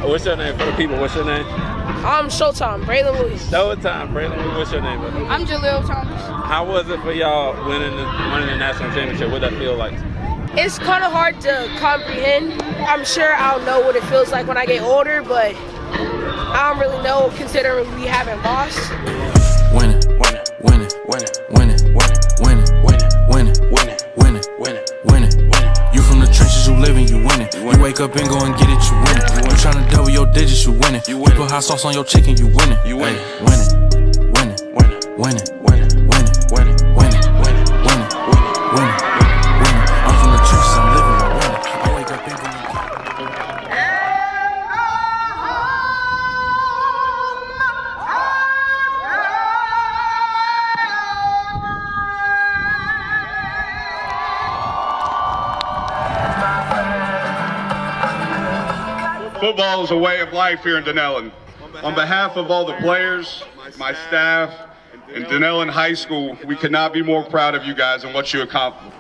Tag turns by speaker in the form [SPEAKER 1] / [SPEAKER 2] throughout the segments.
[SPEAKER 1] What's your name for the people? What's your name?
[SPEAKER 2] I'm Showtime, Braylon Williams.
[SPEAKER 1] Showtime, Braylon. What's your name? Brother?
[SPEAKER 2] I'm Jaleel Thomas.
[SPEAKER 1] How was it for y'all winning the national championship? What did that feel like?
[SPEAKER 2] It's kind of hard to comprehend. I'm sure I'll know what it feels like when I get older, but I don't really know considering we haven't lost.
[SPEAKER 3] Winning, winning, winning, winning, winning, winning, winning, winning, winning, winning, winning, winning, winning. You from the trenches, you living, you winning. You wake up and go and get it, you winning. You tryna double your digits, you winning. You put hot sauce on your chicken, you winning. You winning, winning, winning, winning, winning, winning, winning, winning, winning, winning, winning, winning, winning. I'm from the trenches, I'm living, I'm winning. I wake up and go and
[SPEAKER 4] Football is a way of life here in Dunnellon. On behalf of all the players, my staff, and Dunnellon High School, we could not be more proud of you guys and what you accomplished.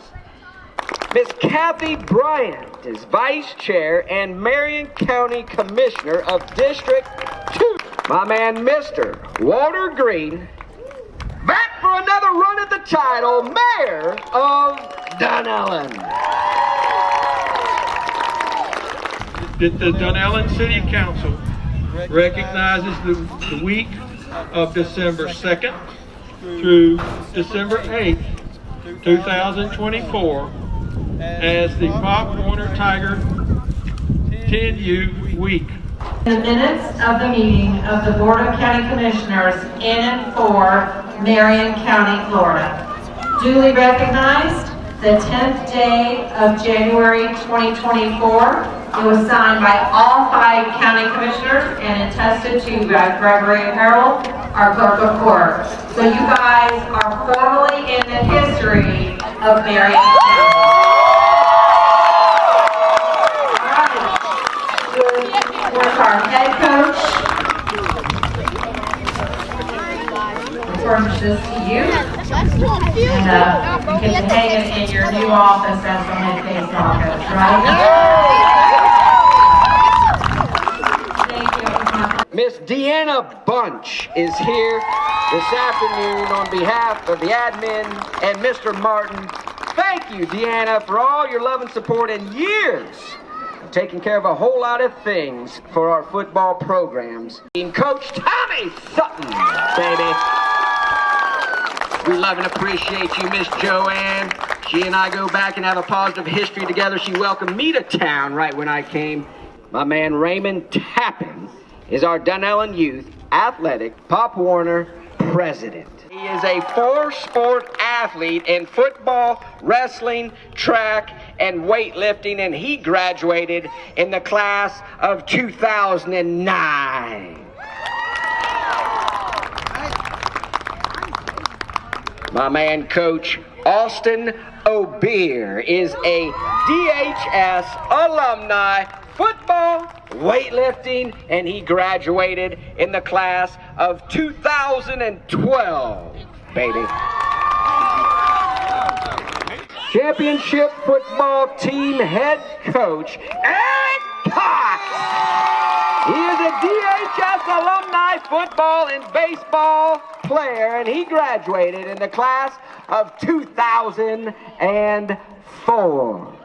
[SPEAKER 5] Miss Kathy Bryant is Vice Chair and Marion County Commissioner of District 2. My man, Mr. Walter Green, back for another run at the title, Mayor of Dunnellon.
[SPEAKER 6] That the Dunnellon City Council recognizes the week of December 2nd through December 8th, 2024 as the Pop Warner Tiger 10U Week.
[SPEAKER 7] The minutes of the meeting of the Board of County Commissioners in and for Marion County, Florida. Duly recognized the 10th day of January 2024. It was signed by all 5 county commissioners and attested to by Gregory Harold, our clerk of court. So you guys are formally in the history of Marion County. All right. With our head coach, I furnish this to you. And you get to hang it in your new office as the head baseball coach, right?
[SPEAKER 5] Miss Deanna Bunch is here this afternoon on behalf of the admin and Mr. Martin. Thank you, Deanna, for all your love and support and years of taking care of a whole lot of things for our football programs. And Coach Tommy Sutton, baby. We love and appreciate you, Miss Joanne. She and I go back and have a positive history together. She welcomed me to town right when I came. My man Raymond Tappan is our Dunnellon Youth Athletic Pop Warner President. He is a 4-sport athlete in football, wrestling, track, and weightlifting, and he graduated in the class of 2009. My man, Coach Austin O'Beer, is a DHS alumni, football, weightlifting, and he graduated in the class of 2012, baby. Championship football team head coach, Eric Cox. He is a DHS alumni football and baseball player, and he graduated in the class of 2004.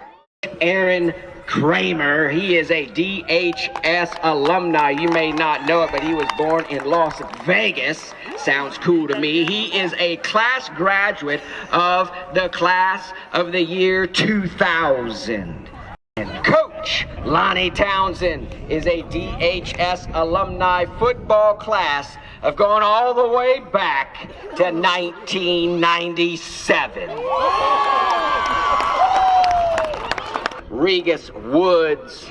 [SPEAKER 5] Aaron Kramer, he is a DHS alumni. You may not know it, but he was born in Las Vegas. Sounds cool to me. He is a class graduate of the class of the year 2000. And Coach Lonnie Townsend is a DHS alumni football class of going all the way back to 1997. Regis Woods,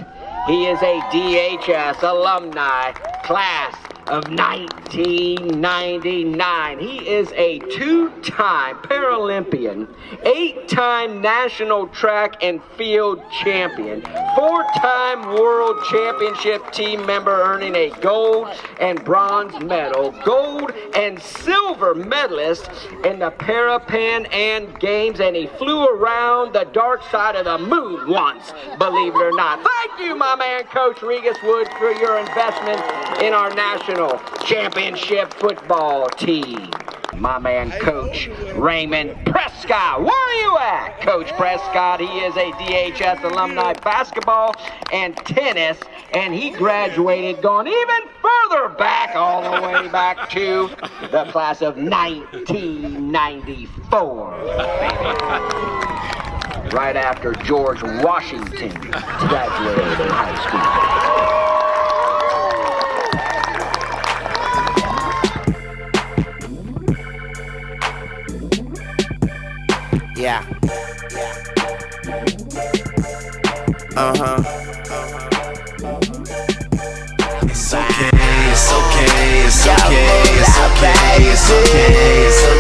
[SPEAKER 5] he is a DHS alumni class of 1999. He is a 2-time Paralympian, 8-time national track and field champion, 4-time world championship team member, earning a gold and bronze medal, gold and silver medalist in the Pan Am Games, and he flew around the dark side of the moon once, believe it or not. Thank you, my man, Coach Regis Wood, for your investment in our national championship football team. My man, Coach Raymond Prescott. Where are you at, Coach Prescott? He is a DHS alumni, basketball and tennis, and he graduated going even further back, all the way back to the class of 1994. Right after George Washington graduated in high school.
[SPEAKER 8] Yeah. It's okay, it's okay, it's okay, it's okay, it's okay, it's okay.